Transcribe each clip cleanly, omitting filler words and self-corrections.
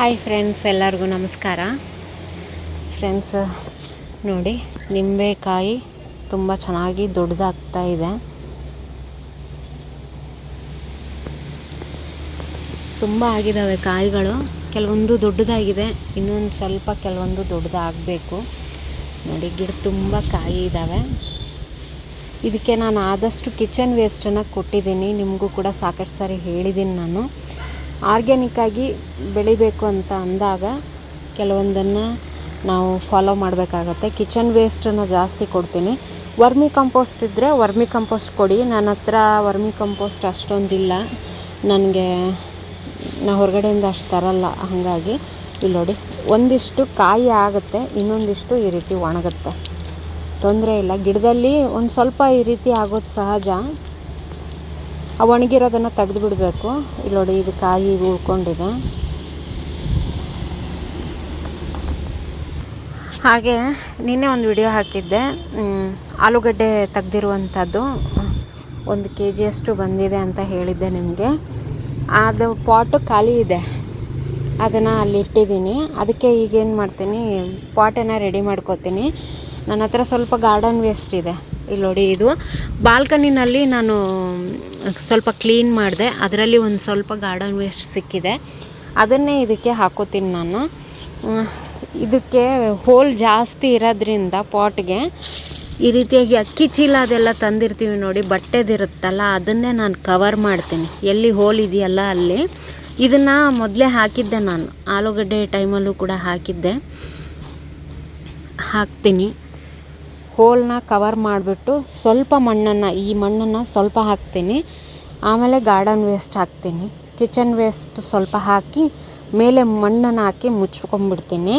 Hi friends, ಎಲ್ಲರಿಗೂ ನಮಸ್ಕಾರ. Friends ನೋಡಿ, ನಿಂಬೆಕಾಯಿ ತುಂಬ ಚೆನ್ನಾಗಿ ದೊಡ್ಡದಾಗ್ತಾ ಇದೆ. ತುಂಬ ಆಗಿದ್ದಾವೆ ಕಾಯಿಗಳು. ಕೆಲವೊಂದು ದೊಡ್ಡದಾಗಿದೆ, ಇನ್ನೊಂದು ಸ್ವಲ್ಪ ಕೆಲವೊಂದು ದೊಡ್ಡದಾಗಬೇಕು. ನೋಡಿ, ಗಿಡ ತುಂಬ ಕಾಯಿ ಇದ್ದಾವೆ. ಇದಕ್ಕೆ ನಾನು ಆದಷ್ಟು ಕಿಚನ್ ವೇಸ್ಟನ್ನು ಕೊಟ್ಟಿದ್ದೀನಿ. ನಿಮಗೂ ಕೂಡ ಸಾಕಷ್ಟು ಸಾರಿ ಹೇಳಿದ್ದೀನಿ. ನಾನು ಆರ್ಗ್ಯಾನಿಕ್ಕಾಗಿ ಬೆಳಿಬೇಕು ಅಂತ ಅಂದಾಗ ಕೆಲವೊಂದನ್ನು ನಾವು ಫಾಲೋ ಮಾಡಬೇಕಾಗತ್ತೆ. ಕಿಚನ್ ವೇಸ್ಟನ್ನು ಜಾಸ್ತಿ ಕೊಡ್ತೀನಿ. ವರ್ಮಿ ಕಂಪೋಸ್ಟ್ ಇದ್ದರೆ ವರ್ಮಿ ಕಂಪೋಸ್ಟ್ ಕೊಡಿ. ನನ್ನ ಹತ್ರ ವರ್ಮಿ ಕಂಪೋಸ್ಟ್ ಅಷ್ಟೊಂದಿಲ್ಲ. ನನಗೆ ನಾ ಹೊರಗಡೆಯಿಂದ ಅಷ್ಟು ತರಲ್ಲ. ಹಾಗಾಗಿ ಇಲ್ಲಿ ನೋಡಿ, ಒಂದಿಷ್ಟು ಕಾಯಿ ಆಗುತ್ತೆ, ಇನ್ನೊಂದಿಷ್ಟು ಈ ರೀತಿ ಒಣಗುತ್ತೆ. ತೊಂದರೆ ಇಲ್ಲ. ಗಿಡದಲ್ಲಿ ಒಂದು ಸ್ವಲ್ಪ ಈ ರೀತಿ ಆಗೋದು ಸಹಜ. ಆ ಒಣಗಿರೋದನ್ನು ತೆಗೆದು ಬಿಡಬೇಕು. ಇಲ್ಲಿ ನೋಡಿ, ಇದು ಕಾಯಿ ಉಳ್ಕೊಂಡಿದೆ. ಹಾಗೆ ನಿನ್ನೆ ಒಂದು ವಿಡಿಯೋ ಹಾಕಿದ್ದೆ, ಆಲೂಗಡ್ಡೆ ತೆಗ್ದಿರುವಂಥದ್ದು 1 kg ಬಂದಿದೆ ಅಂತ ಹೇಳಿದ್ದೆ ನಿಮಗೆ. ಅದು ಪಾಟು ಖಾಲಿ ಇದೆ, ಅದನ್ನು ಅಲ್ಲಿ ಇಟ್ಟಿದ್ದೀನಿ. ಅದಕ್ಕೆ ಈಗೇನು ಮಾಡ್ತೀನಿ, ಪಾಟನ್ನು ರೆಡಿ ಮಾಡ್ಕೋತೀನಿ. ನನ್ನ ಹತ್ರ ಸ್ವಲ್ಪ ಗಾರ್ಡನ್ ವೇಸ್ಟ್ ಇದೆ. ಇಲ್ಲಿ ನೋಡಿ, ಇದು ಬಾಲ್ಕನಿನಲ್ಲಿ ನಾನು ಸ್ವಲ್ಪ ಕ್ಲೀನ್ ಮಾಡಿದೆ. ಅದರಲ್ಲಿ ಒಂದು ಸ್ವಲ್ಪ ಗಾರ್ಡನ್ ವೇಸ್ಟ್ ಸಿಕ್ಕಿದೆ. ಅದನ್ನೇ ಇದಕ್ಕೆ ಹಾಕೋತೀನಿ ನಾನು. ಇದಕ್ಕೆ ಹೋಲ್ ಜಾಸ್ತಿ ಇರೋದ್ರಿಂದ ಪಾಟ್ಗೆ ಈ ರೀತಿಯಾಗಿ ಅಕ್ಕಿ ಚೀಲ ಅದೆಲ್ಲ ತಂದಿರ್ತೀವಿ ನೋಡಿ, ಬಟ್ಟೆದಿರುತ್ತಲ್ಲ, ಅದನ್ನೇ ನಾನು ಕವರ್ ಮಾಡ್ತೀನಿ. ಎಲ್ಲಿ ಹೋಲ್ ಇದೆಯಲ್ಲ ಅಲ್ಲಿ. ಇದನ್ನು ಮೊದಲೇ ಹಾಕಿದ್ದೆ ನಾನು, ಆಲೂಗಡ್ಡೆ ಟೈಮಲ್ಲೂ ಕೂಡ ಹಾಕ್ತೀನಿ. ಹೋಲ್ನ ಕವರ್ ಮಾಡಿಬಿಟ್ಟು ಸ್ವಲ್ಪ ಮಣ್ಣನ್ನು, ಈ ಮಣ್ಣನ್ನು ಸ್ವಲ್ಪ ಹಾಕ್ತೀನಿ. ಆಮೇಲೆ ಗಾರ್ಡನ್ ವೇಸ್ಟ್ ಹಾಕ್ತೀನಿ. ಕಿಚನ್ ವೇಸ್ಟ್ ಸ್ವಲ್ಪ ಹಾಕಿ ಮೇಲೆ ಮಣ್ಣನ್ನು ಹಾಕಿ ಮುಚ್ಕೊಂಡ್ಬಿಡ್ತೀನಿ.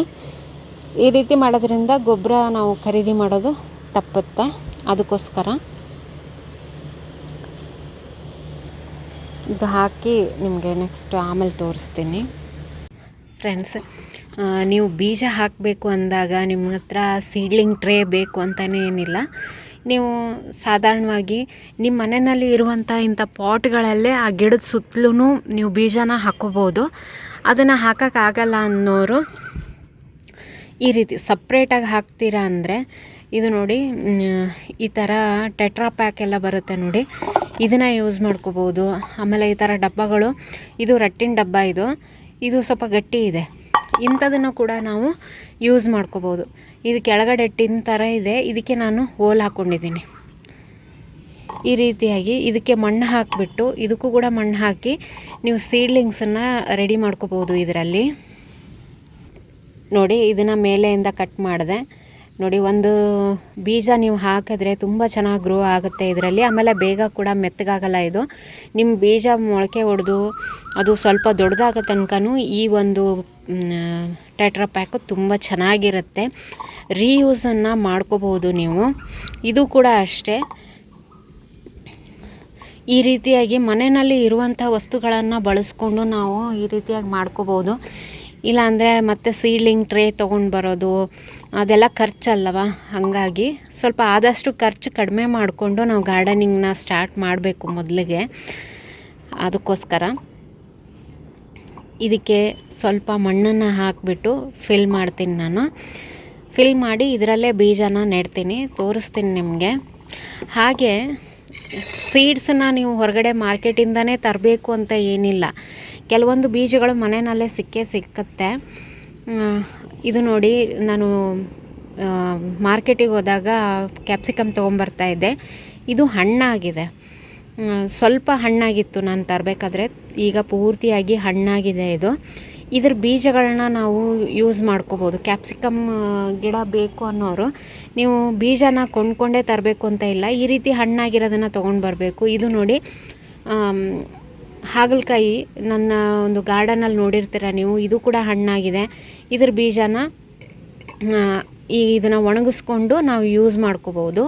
ಈ ರೀತಿ ಮಾಡೋದ್ರಿಂದ ಗೊಬ್ಬರ ನಾವು ಖರೀದಿ ಮಾಡೋದು ತಪ್ಪುತ್ತೆ. ಅದಕ್ಕೋಸ್ಕರ ಇದು ಹಾಕಿ ನಿಮಗೆ ನೆಕ್ಸ್ಟ್ ಆಮೇಲೆ ತೋರಿಸ್ತೀನಿ. ಫ್ರೆಂಡ್ಸ್, ನೀವು ಬೀಜ ಹಾಕಬೇಕು ಅಂದಾಗ ನಿಮ್ಮ ಹತ್ರ ಸೀಡ್ಲಿಂಗ್ ಟ್ರೇ ಬೇಕು ಅಂತಲೇ ಏನಿಲ್ಲ. ನೀವು ಸಾಧಾರಣವಾಗಿ ನಿಮ್ಮ ಮನೆಯಲ್ಲಿ ಇರುವಂಥ ಇಂಥ ಪಾಟ್ಗಳಲ್ಲೇ ಆ ಗಿಡದ ಸುತ್ತಲೂ ನೀವು ಬೀಜನ ಹಾಕೋಬೋದು. ಅದನ್ನು ಹಾಕೋಕ್ಕಾಗಲ್ಲ ಅನ್ನೋರು ಈ ರೀತಿ ಸಪ್ರೇಟಾಗಿ ಹಾಕ್ತೀರಾ ಅಂದರೆ, ಇದು ನೋಡಿ, ಈ ಥರ ಟೆಟ್ರಾ ಪ್ಯಾಕ್ ಎಲ್ಲ ಬರುತ್ತೆ ನೋಡಿ, ಇದನ್ನು ಯೂಸ್ ಮಾಡ್ಕೋಬೋದು. ಆಮೇಲೆ ಈ ಥರ ಡಬ್ಬಗಳು, ಇದು ರಟ್ಟಿನ ಡಬ್ಬ, ಇದು ಸ್ವಲ್ಪ ಗಟ್ಟಿ ಇದೆ. ಇಂಥದನ್ನು ಕೂಡ ನಾವು ಯೂಸ್ ಮಾಡ್ಕೋಬೋದು. ಇದು ಕೆಳಗಡೆ ಟಿನ್ ಥರ ಇದೆ, ಇದಕ್ಕೆ ನಾನು ಹೋಲ್ ಹಾಕ್ಕೊಂಡಿದ್ದೀನಿ. ಈ ರೀತಿಯಾಗಿ ಇದಕ್ಕೆ ಮಣ್ಣು ಹಾಕಿಬಿಟ್ಟು, ಇದಕ್ಕೂ ಕೂಡ ಮಣ್ಣು ಹಾಕಿ ನೀವು ಸೀಡ್ಲಿಂಗ್ಸನ್ನು ರೆಡಿ ಮಾಡ್ಕೋಬೋದು. ಇದರಲ್ಲಿ ನೋಡಿ, ಇದನ್ನು ಮೇಲೆಯಿಂದ ಕಟ್ ಮಾಡಿದೆ ನೋಡಿ. ಒಂದು ಬೀಜ ನೀವು ಹಾಕಿದ್ರೆ ತುಂಬ ಚೆನ್ನಾಗಿ ಗ್ರೋ ಆಗುತ್ತೆ ಇದರಲ್ಲಿ. ಆಮೇಲೆ ಬೇಗ ಕೂಡ ಮೆತ್ತಗಾಗಲ್ಲ. ಇದು ನಿಮ್ಮ ಬೀಜ ಮೊಳಕೆ ಹೊಡೆದು ಅದು ಸ್ವಲ್ಪ ದೊಡ್ಡದಾಗೋ ತನಕನೂ ಈ ಒಂದು ಟೆಟ್ರಾ ಪ್ಯಾಕು ತುಂಬ ಚೆನ್ನಾಗಿರುತ್ತೆ. ರೀಯೂಸನ್ನು ಮಾಡ್ಕೋಬೋದು ನೀವು. ಇದು ಕೂಡ ಅಷ್ಟೇ, ಈ ರೀತಿಯಾಗಿ ಮನೆಯಲ್ಲಿ ಇರುವಂಥ ವಸ್ತುಗಳನ್ನು ಬಳಸ್ಕೊಂಡು ನಾವು ಈ ರೀತಿಯಾಗಿ ಮಾಡ್ಕೋಬೋದು. ಇಲ್ಲಾಂದರೆ ಮತ್ತೆ ಸೀಡ್ಲಿಂಗ್ ಟ್ರೇ ತೊಗೊಂಡು ಬರೋದು ಅದೆಲ್ಲ ಖರ್ಚಲ್ಲವ. ಹಾಗಾಗಿ ಸ್ವಲ್ಪ ಆದಷ್ಟು ಖರ್ಚು ಕಡಿಮೆ ಮಾಡಿಕೊಂಡು ನಾವು ಗಾರ್ಡನಿಂಗ್ನ ಸ್ಟಾರ್ಟ್ ಮಾಡಬೇಕು ಮೊದಲಿಗೆ. ಅದಕ್ಕೋಸ್ಕರ ಇದಕ್ಕೆ ಸ್ವಲ್ಪ ಮಣ್ಣನ್ನು ಹಾಕಿಬಿಟ್ಟು ಫಿಲ್ ಮಾಡ್ತೀನಿ ನಾನು. ಫಿಲ್ ಮಾಡಿ ಇದರಲ್ಲೇ ಬೀಜನ ನೆಡ್ತೀನಿ, ತೋರಿಸ್ತೀನಿ ನಿಮಗೆ. ಹಾಗೆ ಸೀಡ್ಸನ್ನ ನೀವು ಹೊರಗಡೆ ಮಾರ್ಕೆಟಿಂದನೇ ತರಬೇಕು ಅಂತ ಏನಿಲ್ಲ. ಕೆಲವೊಂದು ಬೀಜಗಳು ಮನೆಯಲ್ಲೇ ಸಿಕ್ಕತ್ತೆ. ಇದು ನೋಡಿ, ನಾನು ಮಾರ್ಕೆಟಿಗೆ ಹೋದಾಗ ಕ್ಯಾಪ್ಸಿಕಮ್ ತೊಗೊಂಬರ್ತಾಯಿದ್ದೆ. ಇದು ಹಣ್ಣಾಗಿದೆ, ಸ್ವಲ್ಪ ಹಣ್ಣಾಗಿತ್ತು ನಾನು ತರಬೇಕಾದ್ರೆ. ಈಗ ಪೂರ್ತಿಯಾಗಿ ಹಣ್ಣಾಗಿದೆ. ಇದ್ರ ಬೀಜಗಳನ್ನ ನಾವು ಯೂಸ್ ಮಾಡ್ಕೋಬೋದು. ಕ್ಯಾಪ್ಸಿಕಮ್ ಗಿಡ ಬೇಕು ಅನ್ನೋರು ನೀವು ಬೀಜನ ಕೊಂಡ್ಕೊಂಡೇ ತರಬೇಕು ಅಂತ ಇಲ್ಲ. ಈ ರೀತಿ ಹಣ್ಣಾಗಿರೋದನ್ನು ತೊಗೊಂಡು ಬರಬೇಕು. ಇದು ನೋಡಿ, ಹಾಗಲಕಾಯಿ ನನ್ನ ಒಂದು ಗಾರ್ಡನಲ್ಲಿ ನೋಡಿರ್ತೀರ ನೀವು. ಇದು ಕೂಡ ಹಣ್ಣಾಗಿದೆ. ಇದ್ರ ಬೀಜನ ಇದನ್ನು ಒಣಗಿಸ್ಕೊಂಡು ನಾವು ಯೂಸ್ ಮಾಡ್ಕೋಬೋದು.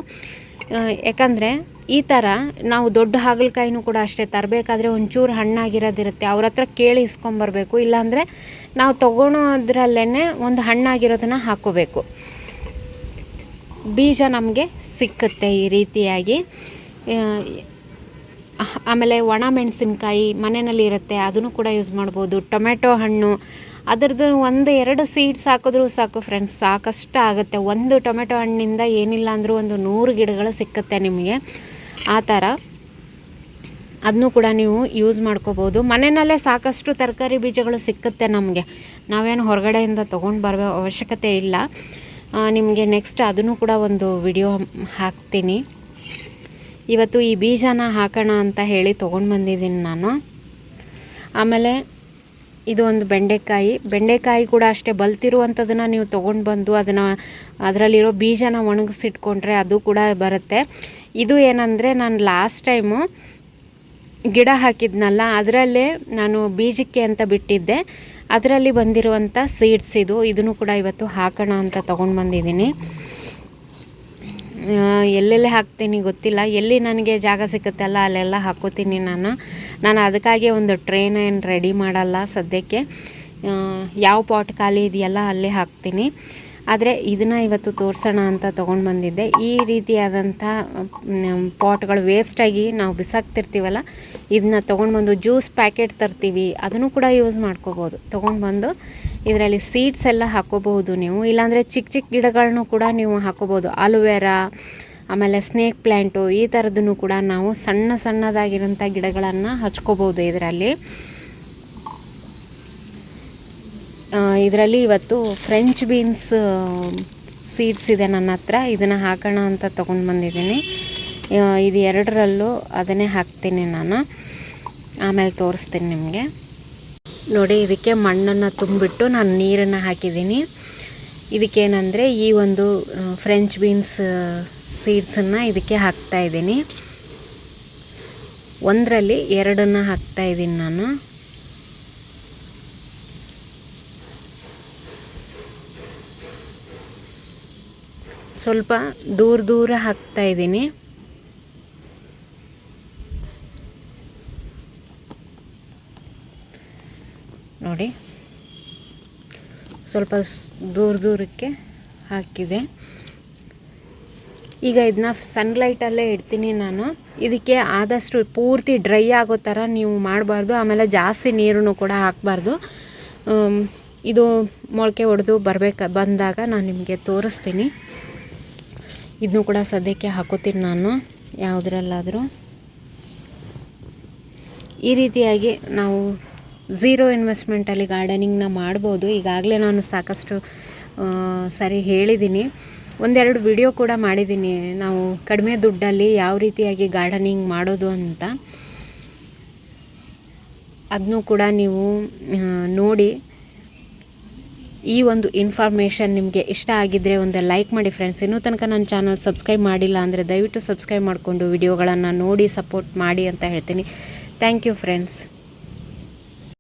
ಯಾಕಂದರೆ ಈ ಥರ ನಾವು ದೊಡ್ಡ ಹಾಗಲಕಾಯಿನೂ ಕೂಡ ಅಷ್ಟೇ, ತರಬೇಕಾದ್ರೆ ಒಂಚೂರು ಹಣ್ಣಾಗಿರೋದಿರುತ್ತೆ, ಅವ್ರ ಹತ್ರ ಕೇಳಿ ಇಸ್ಕೊಂಬರ್ಬೇಕು. ಇಲ್ಲಾಂದರೆ ನಾವು ತೊಗೊಳೋದ್ರಲ್ಲೇ ಒಂದು ಹಣ್ಣಾಗಿರೋದನ್ನು ಹಾಕ್ಕೋಬೇಕು. ಬೀಜ ನಮಗೆ ಸಿಕ್ಕುತ್ತೆ ಈ ರೀತಿಯಾಗಿ. ಆಮೇಲೆ ಒಣ ಮೆಣಸಿನ್ಕಾಯಿ ಮನೆಯಲ್ಲಿ ಇರುತ್ತೆ, ಅದನ್ನು ಕೂಡ ಯೂಸ್ ಮಾಡ್ಬೋದು. ಟೊಮೆಟೊ ಹಣ್ಣು ಅದರದ್ದು 1-2 ಸೀಡ್ಸ್ ಹಾಕಿದ್ರೂ ಸಾಕು ಫ್ರೆಂಡ್ಸ್, ಸಾಕಷ್ಟು ಆಗುತ್ತೆ. ಒಂದು ಟೊಮೆಟೊ ಹಣ್ಣಿಂದ ಏನಿಲ್ಲ ಅಂದರೂ ಒಂದು 100 ಗಿಡಗಳು ಸಿಕ್ಕುತ್ತೆ ನಿಮಗೆ. ಆ ಥರ ಅದನ್ನು ಕೂಡ ನೀವು ಯೂಸ್ ಮಾಡ್ಕೋಬೋದು. ಮನೆಯಲ್ಲೇ ಸಾಕಷ್ಟು ತರಕಾರಿ ಬೀಜಗಳು ಸಿಕ್ಕುತ್ತೆ ನಮಗೆ, ನಾವೇನು ಹೊರಗಡೆಯಿಂದ ತೊಗೊಂಡು ಬರೋ ಅವಶ್ಯಕತೆ ಇಲ್ಲ. ನಿಮಗೆ ನೆಕ್ಸ್ಟ್ ಅದನ್ನು ಕೂಡ ಒಂದು ವಿಡಿಯೋ ಹಾಕ್ತೀನಿ. ಇವತ್ತು ಈ ಬೀಜನ ಹಾಕೋಣ ಅಂತ ಹೇಳಿ ತೊಗೊಂಡು ಬಂದಿದ್ದೀನಿ ನಾನು. ಆಮೇಲೆ ಇದು ಒಂದು ಬೆಂಡೆಕಾಯಿ ಕೂಡ ಅಷ್ಟೇ, ಬಲ್ತಿರುವಂಥದ್ದನ್ನು ನೀವು ತೊಗೊಂಡು ಬಂದು ಅದರಲ್ಲಿರೋ ಬೀಜನ ಒಣಗಿಸಿಟ್ಕೊಂಡ್ರೆ ಅದು ಕೂಡ ಬರುತ್ತೆ. ಇದು ಏನಂದರೆ ನಾನು ಲಾಸ್ಟ್ ಟೈಮು ಗಿಡ ಹಾಕಿದ್ನಲ್ಲ, ಅದರಲ್ಲೇ ನಾನು ಬೀಜಕ್ಕೆ ಅಂತ ಬಿಟ್ಟಿದ್ದೆ, ಅದರಲ್ಲಿ ಬಂದಿರುವಂಥ ಸೀಡ್ಸ್ ಇದನ್ನು ಕೂಡ ಇವತ್ತು ಹಾಕೋಣ ಅಂತ ತೊಗೊಂಡು ಬಂದಿದ್ದೀನಿ. ಎಲ್ಲೆಲ್ಲಿ ಹಾಕ್ತೀನಿ ಗೊತ್ತಿಲ್ಲ, ಎಲ್ಲಿ ನನಗೆ ಜಾಗ ಸಿಕ್ಕುತ್ತಲ್ಲ ಅಲ್ಲೆಲ್ಲ ಹಾಕೋತೀನಿ ನಾನು ಅದಕ್ಕಾಗಿ ಒಂದು ಟ್ರೇನ ಏನು ರೆಡಿ ಮಾಡಲ್ಲ ಸದ್ಯಕ್ಕೆ. ಯಾವ ಪಾಟ್ ಖಾಲಿ ಇದೆಯಲ್ಲ ಅಲ್ಲೇ ಹಾಕ್ತೀನಿ. ಆದರೆ ಇದನ್ನು ಇವತ್ತು ತೋರಿಸೋಣ ಅಂತ ತೊಗೊಂಡು ಬಂದಿದ್ದೆ. ಈ ರೀತಿಯಾದಂಥ ಪಾಟ್ಗಳು ವೇಸ್ಟಾಗಿ ನಾವು ಬಿಸಾಕ್ತಿರ್ತೀವಲ್ಲ, ಇದನ್ನ ತೊಗೊಂಡು ಬಂದು ಜ್ಯೂಸ್ ಪ್ಯಾಕೆಟ್ ತರ್ತೀವಿ, ಅದನ್ನು ಕೂಡ ಯೂಸ್ ಮಾಡ್ಕೋಬೋದು. ತೊಗೊಂಡು ಬಂದು ಇದರಲ್ಲಿ ಸೀಡ್ಸ್ ಎಲ್ಲ ಹಾಕೋಬಹುದು ನೀವು. ಇಲ್ಲಾಂದರೆ ಚಿಕ್ಕ ಚಿಕ್ಕ ಗಿಡಗಳನ್ನೂ ಕೂಡ ನೀವು ಹಾಕೋಬೋದು. ಆಲೋವೆರಾ, ಆಮೇಲೆ ಸ್ನೇಕ್ ಪ್ಲ್ಯಾಂಟು, ಈ ಥರದನ್ನು ಕೂಡ ನಾವು ಸಣ್ಣದಾಗಿರೋಂಥ ಗಿಡಗಳನ್ನು ಹಚ್ಕೋಬೋದು ಇದರಲ್ಲಿ ಇವತ್ತು ಫ್ರೆಂಚ್ ಬೀನ್ಸ್ ಸೀಡ್ಸ್ ಇದೆ ನನ್ನ ಹತ್ರ, ಇದನ್ನು ಹಾಕೋಣ ಅಂತ ತೊಗೊಂಡು ಬಂದಿದ್ದೀನಿ. ಇದು 2ರಲ್ಲೂ ಅದನ್ನೇ ಹಾಕ್ತೀನಿ ನಾನು, ಆಮೇಲೆ ತೋರಿಸ್ತೀನಿ ನಿಮಗೆ. ನೋಡಿ, ಇದಕ್ಕೆ ಮಣ್ಣನ್ನು ತುಂಬಿಟ್ಟು ನಾನು ನೀರನ್ನು ಹಾಕಿದ್ದೀನಿ. ಇದಕ್ಕೇನೆಂದರೆ ಈ ಒಂದು ಫ್ರೆಂಚ್ ಬೀನ್ಸ್ ಸೀಡ್ಸನ್ನು ಇದಕ್ಕೆ ಹಾಕ್ತಾಯಿದ್ದೀನಿ. 1ರಲ್ಲಿ 2 ಹಾಕ್ತಾಯಿದ್ದೀನಿ ನಾನು. ಸ್ವಲ್ಪ ದೂರ ಹಾಕ್ತಾಯಿದ್ದೀನಿ. ನೋಡಿ, ಸ್ವಲ್ಪ ದೂರಕ್ಕೆ ಹಾಕಿದೆ. ಈಗ ಇದನ್ನ ಸನ್ಲೈಟಲ್ಲೇ ಇಡ್ತೀನಿ ನಾನು. ಇದಕ್ಕೆ ಆದಷ್ಟು ಪೂರ್ತಿ ಡ್ರೈ ಆಗೋ ಥರ ನೀವು ಮಾಡಬಾರ್ದು, ಆಮೇಲೆ ಜಾಸ್ತಿ ನೀರನ್ನು ಕೂಡ ಹಾಕಬಾರ್ದು. ಇದು ಮೊಳಕೆ ಹೊಡೆದು ಬಂದಾಗ ನಾನು ನಿಮಗೆ ತೋರಿಸ್ತೀನಿ. ಇದನ್ನು ಕೂಡ ಸದ್ಯಕ್ಕೆ ಹಾಕೋತೀನಿ ನಾನು ಯಾವುದ್ರಲ್ಲಾದರೂ. ಈ ರೀತಿಯಾಗಿ ನಾವು ಝೀರೋ ಇನ್ವೆಸ್ಟ್ಮೆಂಟಲ್ಲಿ ಗಾರ್ಡನಿಂಗ್ನ ಮಾಡ್ಬೋದು. ಈಗಾಗಲೇ ನಾನು ಸಾಕಷ್ಟು ಸರಿ ಹೇಳಿದ್ದೀನಿ, 1-2 ವಿಡಿಯೋ ಕೂಡ ಮಾಡಿದ್ದೀನಿ, ನಾವು ಕಡಿಮೆ ದುಡ್ಡಲ್ಲಿ ಯಾವ ರೀತಿಯಾಗಿ ಗಾರ್ಡನಿಂಗ್ ಮಾಡೋದು ಅಂತ. ಅದನ್ನು ಕೂಡ ನೀವು ನೋಡಿ. ಈ ಒಂದು ಇನ್ಫಾರ್ಮೇಷನ್ ನಿಮಗೆ ಇಷ್ಟ ಆಗಿದ್ದರೆ ಒಂದು ಲೈಕ್ ಮಾಡಿ ಫ್ರೆಂಡ್ಸ್. ಇನ್ನೂ ತನಕ ನನ್ನ ಚಾನಲ್ ಸಬ್ಸ್ಕ್ರೈಬ್ ಮಾಡಿಲ್ಲ ಅಂದರೆ ದಯವಿಟ್ಟು ಸಬ್ಸ್ಕ್ರೈಬ್ ಮಾಡಿಕೊಂಡು ವಿಡಿಯೋಗಳನ್ನು ನೋಡಿ ಸಪೋರ್ಟ್ ಮಾಡಿ ಅಂತ ಹೇಳ್ತೀನಿ. Thank you friends.